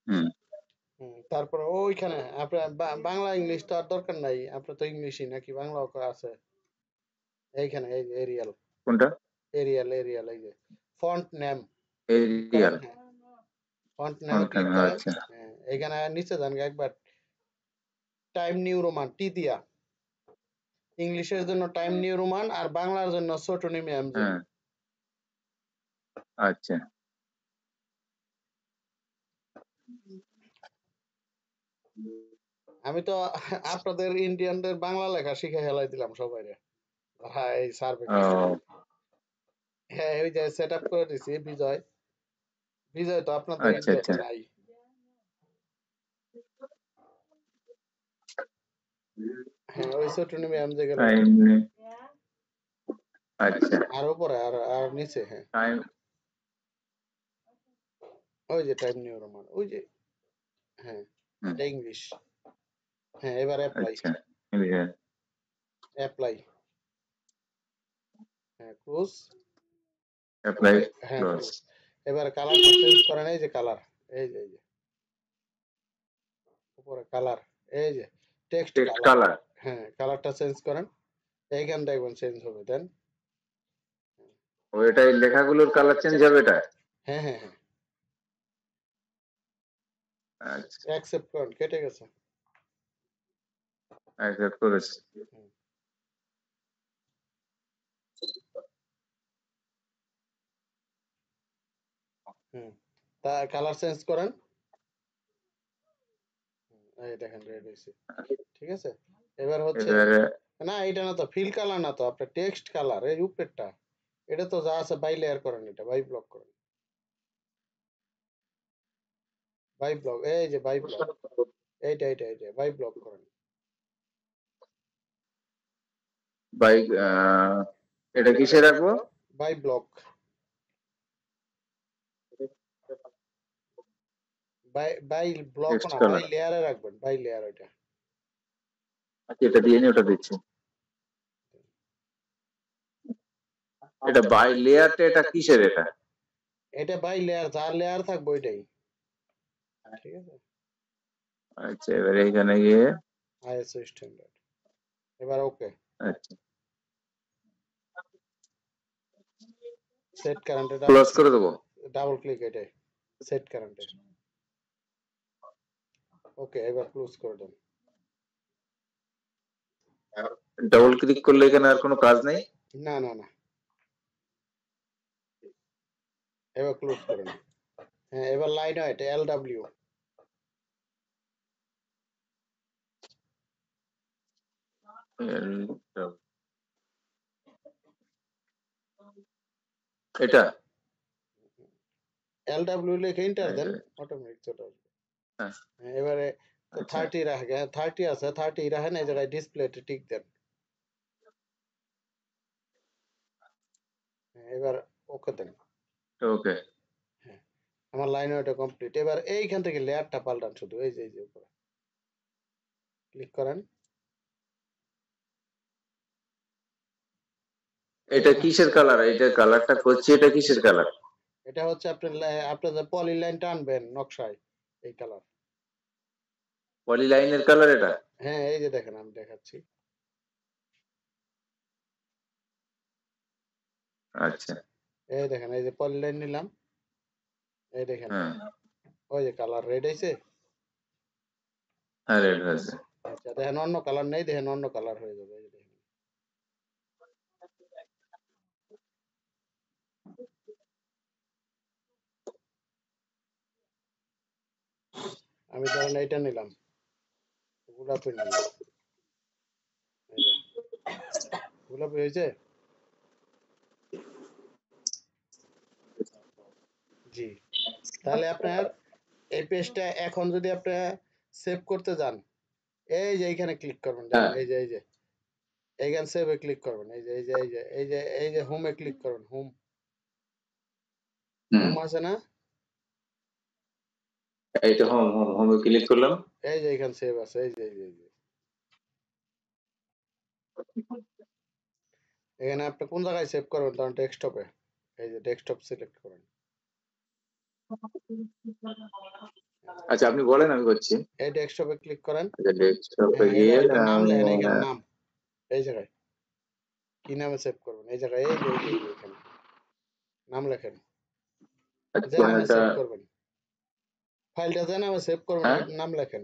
হুম তারপর ওইখানে আপনার বাংলা ইংলিশ তো আর দরকার নাই, আপনার তো ইংলিশই নাকি বাংলাও আছে এইখানে, এই যে এরিয়াল, কোনটা? এরিয়াল এই যে ফন্ট নেম করেন, এরিয়াল হ্যাঁ ফন্ট নেমে ফন্ট ক্লিক নেম, করেন, আচ্ছা হ্যাঁ এখানে নিচে যান একবার, টাইম নিউ রোমান টি দিয়া, ইংলিশের জন্য টাইম নিউ রোমান আর বাংলার জন্য ছোটনিমি হ্যাঁ এমজেবি। আচ্ছা আমি তো আপনাদের ইন্ডিয়ানদের বাংলা লেখা শিখে হেলাই দিলাম সবাই, হ্যাঁ এই সার্ভে করছে, ও হ্যাঁ ওই যে সেট আপ করে দিছি বিজয়, বিজয় তো আপনাদের আচ্ছা ইন্ডিয়াতে আচ্ছা নাই, হ্যাঁ ওই ছোটনিমি এমজে গেলে টাইম, পাবেন, আচ্ছা আর উপরে আর নিচে, হ্যাঁ টাইম, ওই যে টাইম নিউ রোমান ওই যে, হ্যাঁ হুম এটা ইংলিশ, হ্যাঁ এবার অ্যাপ্লাই, আচ্ছা হ্যাঁ অ্যাপ্লাই, হ্যাঁ ক্লোজ, অ্যাপ্লাই হ্যাঁ ক্লোজ, ক্লোজ, এবার কালারটা চেঞ্জ করেন, এই যে কালার, এই যে উপরে কালার, এই যে টেক্সট টেক্সট কালার, কালার, হ্যাঁ কালারটা চেঞ্জ করেন, এইখান দেখবেন চেঞ্জ হবে দেন, ওইটাই লেখাগুলোর কালার চেঞ্জ হবে এটা, হ্যাঁ আচ্ছা অ্যাকসেপ্ট করেন, কেটে গেছে, অ্যাকসেপ্ট করেছি, হুম, হুম তা কালার চেঞ্জ করেন, এই দেখেন রেড হয়েছে, ঠিক আছে, এবার হচ্ছে, এবারে না এটা না তো ফিল কালার, না তো আপনার টেক্সট কালার, এই উপরেরটা, এটা তো যা আছে বাই লেয়ার করেন, এটা বাই ব্লক করেন, বাই ব্লক, এই যে বাই ব্লক, এইটা বাই ব্লক করেন, বাইক, এটা কিসে রাখবো? By block, by block text না, বাই কালার, লেয়ারে রাখবেন, বাই লেয়ার ওইটা, আচ্ছা এটা দিয়ে নি, ওটা দিচ্ছি, এটা বাই লেয়ারটা, এটা কিসের এটা? এটা বাই লেয়ার, যার লেয়ার থাকবে ওইটাই, ঠিক আছে, আচ্ছা এবারে এখানে গিয়ে, আইএসও স্ট্যান্ডার্ড, এবার ওকে, আচ্ছা সেট কারেন্টে ডাবল ক্লোজ ক্লিক, করে দেবো, এটাই সেট কারেন্টে, ওকে এবার ক্লোজ করে দেন, ডাবল ক্লিক করলে এখানে আর কোনো কাজ নেই? না এবার ক্লোজ করেন, হ্যাঁ এবার লাইন এটা LW, এটা LW লিখে এন্টার দেন, অটোমেটিক চলে আসবে, হ্যাঁ, হ্যাঁ, এবারে আচ্ছা 30 রাখেন, 30 আছে, 30 রাখেন, এই জায়গায় ডিসপ্লেতে টিক দেন, হ্যাঁ, এবার ওকে দেন, ওকে, হ্যাঁ আমার লাইন ওটা কমপ্লিট, এবার এইখান থেকে লেয়ারটা পাল্টান শুধু, এই যে উপরে ক্লিক করেন, এটা কিসের কালার? এটা কালারটা করছি, এটা কিসের কালার? এটা হচ্ছে আপনার যে পলি লাইন টানবেন নকশায়, এই কালার, পলি লাইনের কালার এটা, হ্যাঁ এই যে দেখেন আমি দেখাচ্ছি, আচ্ছা এই দেখেন এই যে পলি লাইন নিলাম, এই দেখেন হ্যাঁ ওই যে কালার রেড হয়েছে, হ্যাঁ রেড হয়েছে, আচ্ছা দেখেন অন্য কালার নেই, দেখেন অন্য কালার হয়ে যাবে, এই যে দেখেন, আমি ধরেন এইটা নিলাম, গোলাপি নিলাম, এই যে গোলাপি হয়েছে, জি, তাহলে আপনার এই পেজটা এখন যদি আপনি সেভ করতে যান, এই যে এইখানে ক্লিক করবেন, হ্যাঁ দেখেন এই যে এইখানে সেভে ক্লিক করবেন, এই যে হোমে ক্লিক করবেন, হোম, হুম হোম আছে না, এই তো হোম, হোমে ক্লিক করলাম, এই যে এইখানে সেভ আছে, এই যে এখানে আপনি কোন জায়গায় সেভ করবেন, তখন ডেস্কটপে, এই যে ডেস্কটপ সিলেক্ট করেন, আচ্ছা আপনি বলেন আমি করছি। এই ডেস্কটপে ক্লিক করেন। আচ্ছা ডেস্কটপে হ্যাঁ, গিয়ে এবার একটা নাম লেখেন, এইখানে নাম, এই জায়গায় কি নামে সেভ করবেন, এই জায়গায় এই যে এখানে নাম লেখেন, যে আচ্ছা নামে একটা সেভ করবেন, ফাইলটা যে নামে সেভ করবেন হ্যাঁ নাম লেখেন।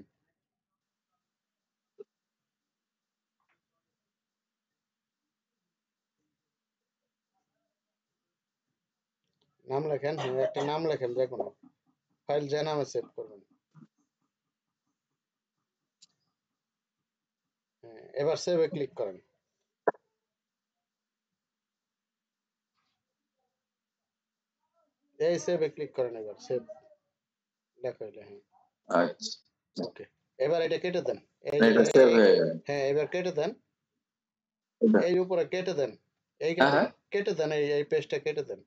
নাম লেখেন, হ্যাঁ একটা নাম লেখেন, যে কোনো ফাইল যে নামে সেভ করবেন। হ্যাঁ, এবার সেভে ক্লিক করেন। এই সেভে ক্লিক করেন, এবার সেভ লেখা হইলে, হ্যাঁ আচ্ছা ওকে। এবার এটা কেটে দেন, এই এটা জায়গায় সেভ হয়ে গেল। হ্যাঁ এবার কেটে দেন, এটা এই উপরে কেটে দেন, হ্যাঁ এইখানে হ্যাঁ কেটে দেন, এই পেজটা কেটে দেন,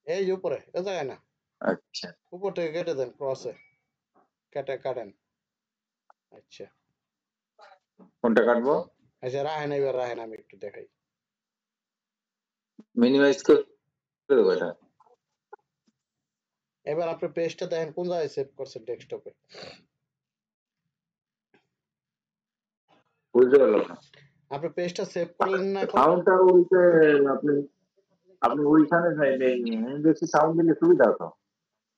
এই যে উপরে এ জায়গায় না, আচ্ছা উপর থেকে কেটে দেন, ক্রসে কেটে কাটেন। আচ্ছা কোনটা কাটবো? আচ্ছা রাহেন, এবার রাহেন, আমি একটু দেখাই। মিনিমাইজ করে দেবো এটা। এবার আপনি পেজটা দেখেন কোন জায়গায় সেভ করছেন ডেস্কটপে। বুঝতে পারলাম না। আপনি পেজটা সেভ করলেন না এখন? সাউন্ডটা বলতে আপনি আপনি ওইখানে বেশি সাউন্ড দিলে সুবিধা হতো।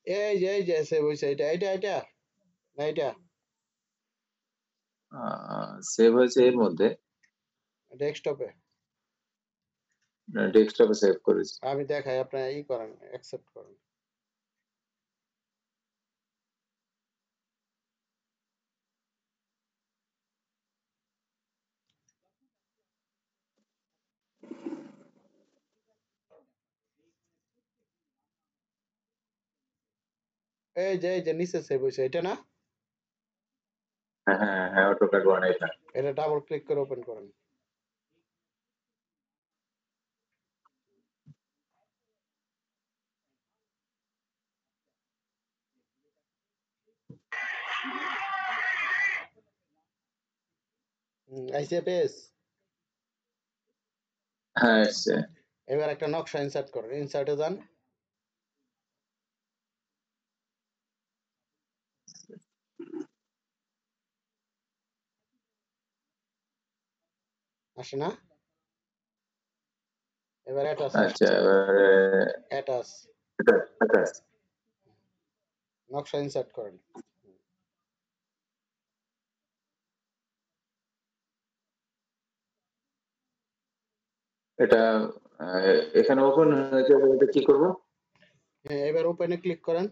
এই যে সেভ হয়েছে, এটা না এটা সেভ হয়েছে এর মধ্যে, ডেস্কটপে। ডেস্কটপে সেভ করেছি। আমি দেখাই, আপনি ই করেন, অ্যাকসেপ্ট করেন। এই যে নিচে সেভ হয়েছে, এটা না? হ্যাঁ হ্যাঁ হ্যাঁ অটোক্যাড ওয়ান এটা। এটা ডাবল ক্লিক করে ওপেন করেন। আইসিএ পেজ। হ্যাঁ এসছে। এবার একটা নকশা ইনসার্ট করেন, ইনসার্টে যান, আসে না? এবার অ্যাটাচ আচ্ছা আসছে, এবারে অ্যাটাচ এটা এটা নকশা ইনসার্ট করেন। এটা এখানে ওপেন হয়েছে, এটা কি করব? হ্যাঁ এবার ওপেনে ক্লিক করেন।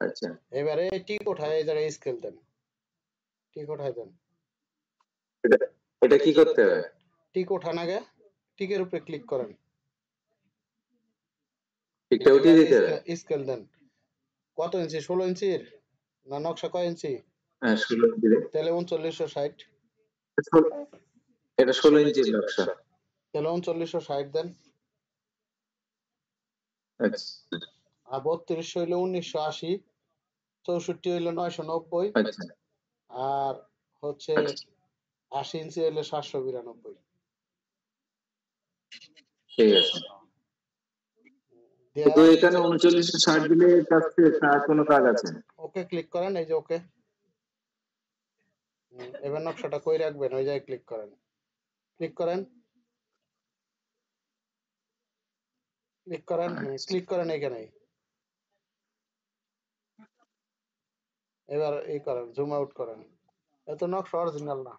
আচ্ছা এবারে টিক ওঠায় এই জায়গায় স্কেল দেন, টিক ওঠায় দেন, এটা এটা কি করতে হবে? টিক ওঠান আগে, টিকের উপরে ক্লিক করেন, ঠিকটা উঠিয়ে দিতে হবে। স্কেল দেন। কত ইঞ্চি, 16 ইঞ্চির না নকশা কয় ইঞ্চি? হ্যাঁ 16 দিলে তাহলে 3960, এটা 16 ইঞ্চির নকশা। তাহলে 3960 দেন। আচ্ছা আর 32 হইলে 1980, 64 হইলে 990, আচ্ছা আর হচ্ছে আচ্ছা 80 ইঞ্চি হইলে 792। ঠিক আছে। দেয়া শুধু এখানে 3960 দিলে কাছে আর কোনো কাজ আছে? ওকে ক্লিক করেন, এই যে ওকে। এবার নকশাটা কই রাখবেন, ওই জায়গায় ক্লিক করেন, ক্লিক করেন, ক্লিক করেন, হ্যাঁ আচ্ছা ক্লিক করেন এখানে। এবার এই করেন, জুম আউট করেন। এত নকশা অরিজিনাল না।